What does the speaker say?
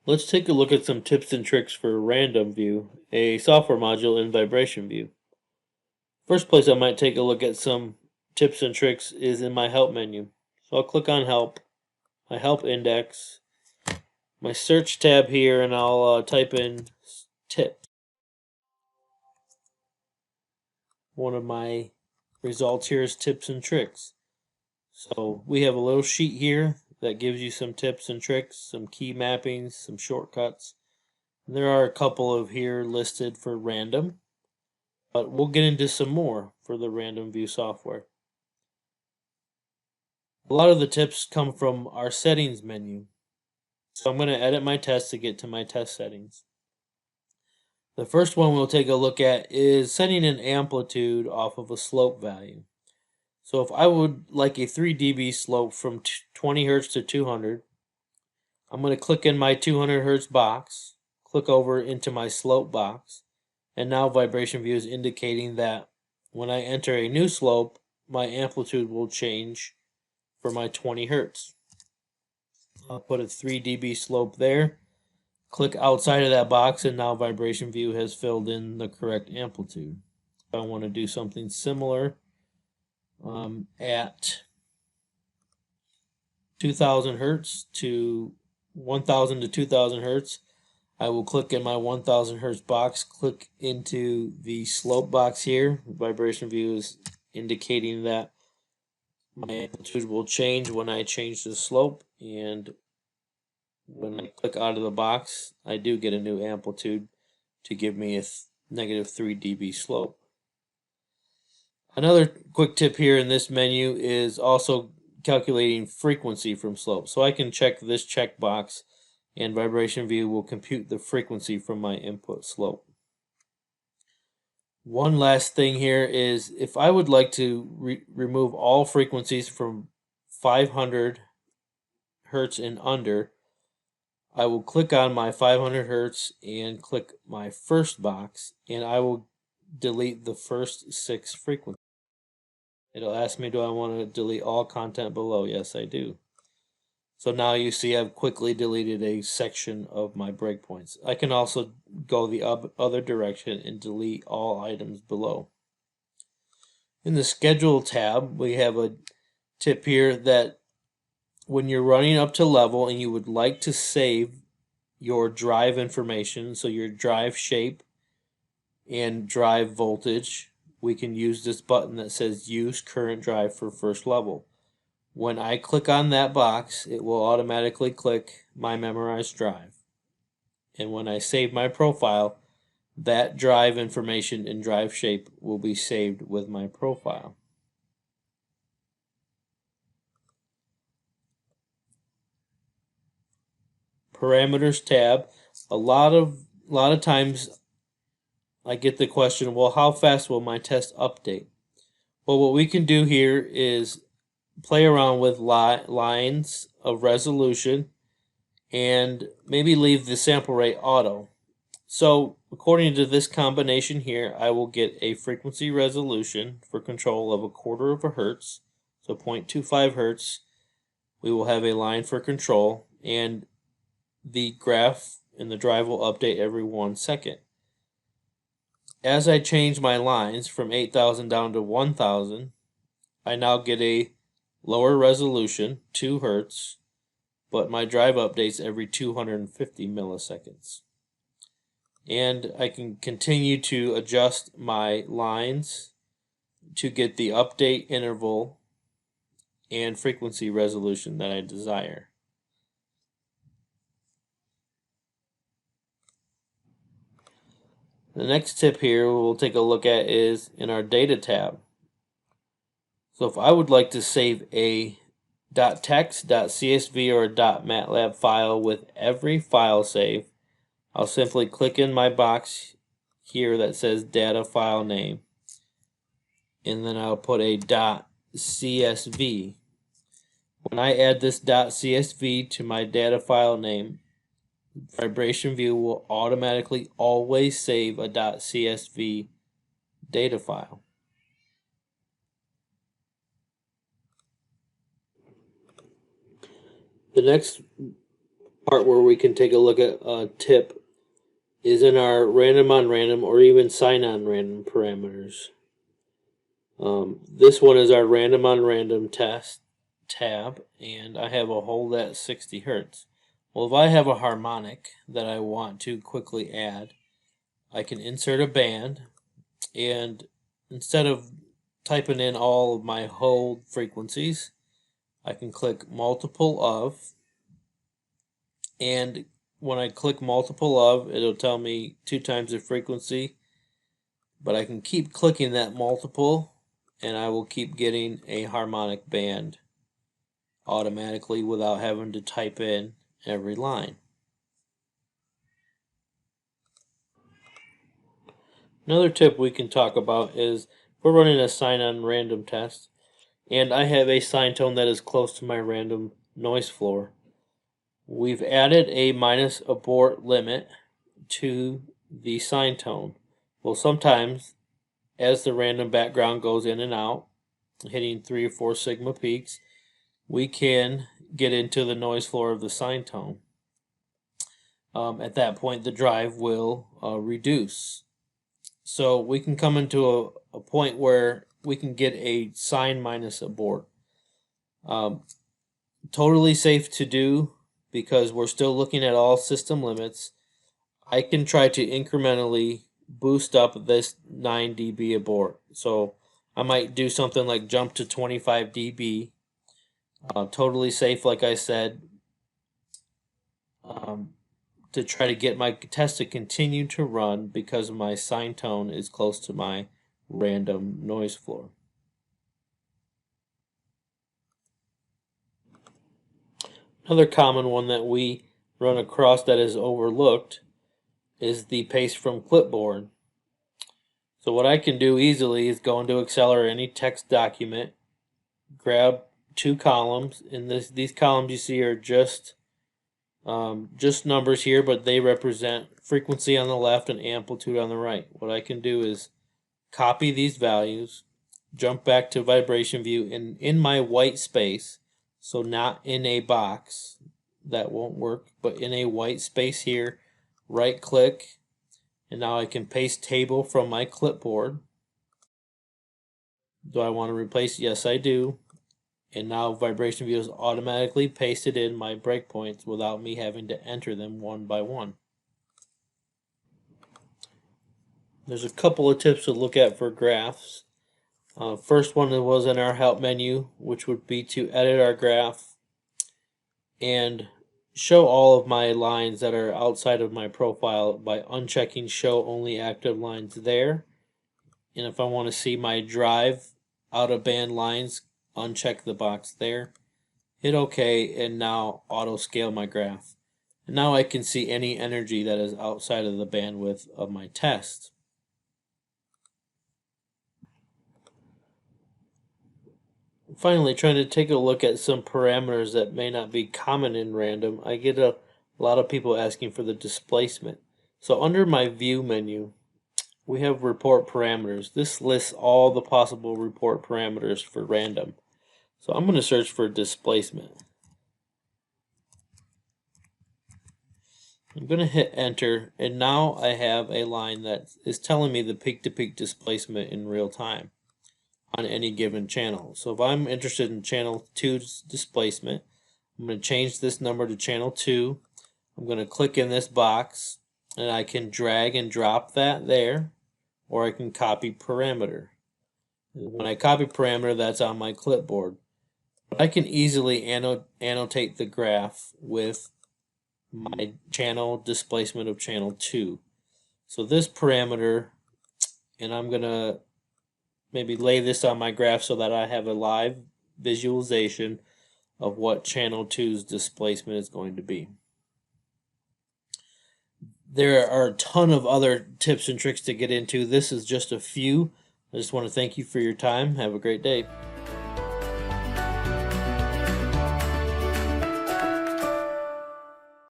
Let's take a look at some tips and tricks for RandomView, a software module in VibrationVIEW. First place I might take a look at some tips and tricks is in my help menu. So I'll click on help, my help index, my search tab here, and I'll type in tip. One of my results here is tips and tricks. So we have a little sheet here that gives you some tips and tricks, some key mappings, some shortcuts. There are a couple of here listed for random, but we'll get into some more for the RandomView software. A lot of the tips come from our settings menu. So I'm going to edit my test to get to my test settings. The first one we'll take a look at is setting an amplitude off of a slope value. So if I would like a 3 dB slope from 20 Hertz to 200, I'm going to click in my 200 Hertz box, click over into my slope box, and now VibrationVIEW is indicating that when I enter a new slope, my amplitude will change for my 20 Hertz. I'll put a 3 dB slope there, click outside of that box, and now VibrationVIEW has filled in the correct amplitude. If I want to do something similar at 2000 Hertz to 1000 to 2000 Hertz, I will click in my 1000 Hertz box, click into the slope box here. VibrationVIEW is indicating that my amplitude will change when I change the slope, and when I click out of the box, I do get a new amplitude to give me a negative 3 dB slope. Another quick tip here in this menu is also calculating frequency from slope. So I can check this checkbox, and VibrationVIEW will compute the frequency from my input slope. One last thing here is if I would like to remove all frequencies from 500 Hertz and under, I will click on my 500 Hertz and click my first box, and I will delete the first 6 frequencies. It'll ask me, do I want to delete all content below? Yes, I do. So now you see I've quickly deleted a section of my breakpoints. I can also go the other direction and delete all items below. In the Schedule tab, we have a tip here that when you're running up to level and you would like to save your drive information, so your drive shape and drive voltage, we can use this button that says Use Current Drive for First Level. When I click on that box, it will automatically click my memorized drive. And when I save my profile, that drive information and drive shape will be saved with my profile. Parameters tab. A lot of times I get the question, well, how fast will my test update? Well, what we can do here is play around with lines of resolution and maybe leave the sample rate auto. So according to this combination here, I will get a frequency resolution for control of 1/4 of a hertz, so 0.25 hertz. We will have a line for control, and the graph and the drive will update every 1 second. As I change my lines from 8000 down to 1000, I now get a lower resolution, 2 hertz, but my drive updates every 250 milliseconds. And I can continue to adjust my lines to get the update interval and frequency resolution that I desire. The next tip here we'll take a look at is in our data tab. So if I would like to save a .text, .csv, or .matlab file with every file save, I'll simply click in my box here that says data file name, and then I'll put a .csv. When I add this .csv to my data file name, VibrationVIEW will automatically always save a .csv data file. The next part where we can take a look at a tip is in our random on random or even sign on random parameters. This one is our random on random test tab, and I have a hold at 60 hertz. Well, if I have a harmonic that I want to quickly add, I can insert a band, and instead of typing in all of my hold frequencies, I can click multiple of, and when I click multiple of, it'll tell me 2 times the frequency, but I can keep clicking that multiple and I will keep getting a harmonic band automatically without having to type in every line. Another tip we can talk about is we're running a sign on random test, and I have a sine tone that is close to my random noise floor. We've added a minus abort limit to the sine tone. Well, sometimes as the random background goes in and out, hitting 3 or 4 sigma peaks, we can get into the noise floor of the sine tone. At that point, the drive will reduce. So we can come into a point where we can get a sine minus abort. Totally safe to do because we're still looking at all system limits. I can try to incrementally boost up this 9 dB abort. So I might do something like jump to 25 dB. Totally safe, like I said, to try to get my test to continue to run because my sine tone is close to my random noise floor. Another common one that we run across that is overlooked is the paste from clipboard. So what I can do easily is go into Excel or any text document, grab 2 columns, and these columns you see are just numbers here, but they represent frequency on the left and amplitude on the right. What I can do is copy these values, jump back to VibrationVIEW, and in my white space, so not in a box, that won't work, but in a white space here, right click, and now I can paste table from my clipboard. Do I want to replace? Yes, I do. And now VibrationVIEW is automatically pasted in my breakpoints without me having to enter them one by one. There's a couple of tips to look at for graphs. First one was in our help menu, which would be to edit our graph and show all of my lines that are outside of my profile by unchecking show only active lines there. And if I want to see my drive out of band lines, uncheck the box there, hit OK, and now auto scale my graph. And now I can see any energy that is outside of the bandwidth of my test. Finally, trying to take a look at some parameters that may not be common in random, I get a lot of people asking for the displacement. So under my view menu, we have report parameters. This lists all the possible report parameters for random. So I'm going to search for displacement. I'm going to hit enter, and now I have a line that is telling me the peak-to-peak displacement in real time on any given channel. So if I'm interested in channel 2's displacement, I'm going to change this number to channel 2. I'm going to click in this box, and I can drag and drop that there, or I can copy parameter. When I copy parameter, that's on my clipboard. But I can easily annotate the graph with my channel displacement of channel 2. So this parameter, and I'm going to maybe lay this on my graph so that I have a live visualization of what channel 2's displacement is going to be. There are a ton of other tips and tricks to get into. This is just a few. I just want to thank you for your time. Have a great day.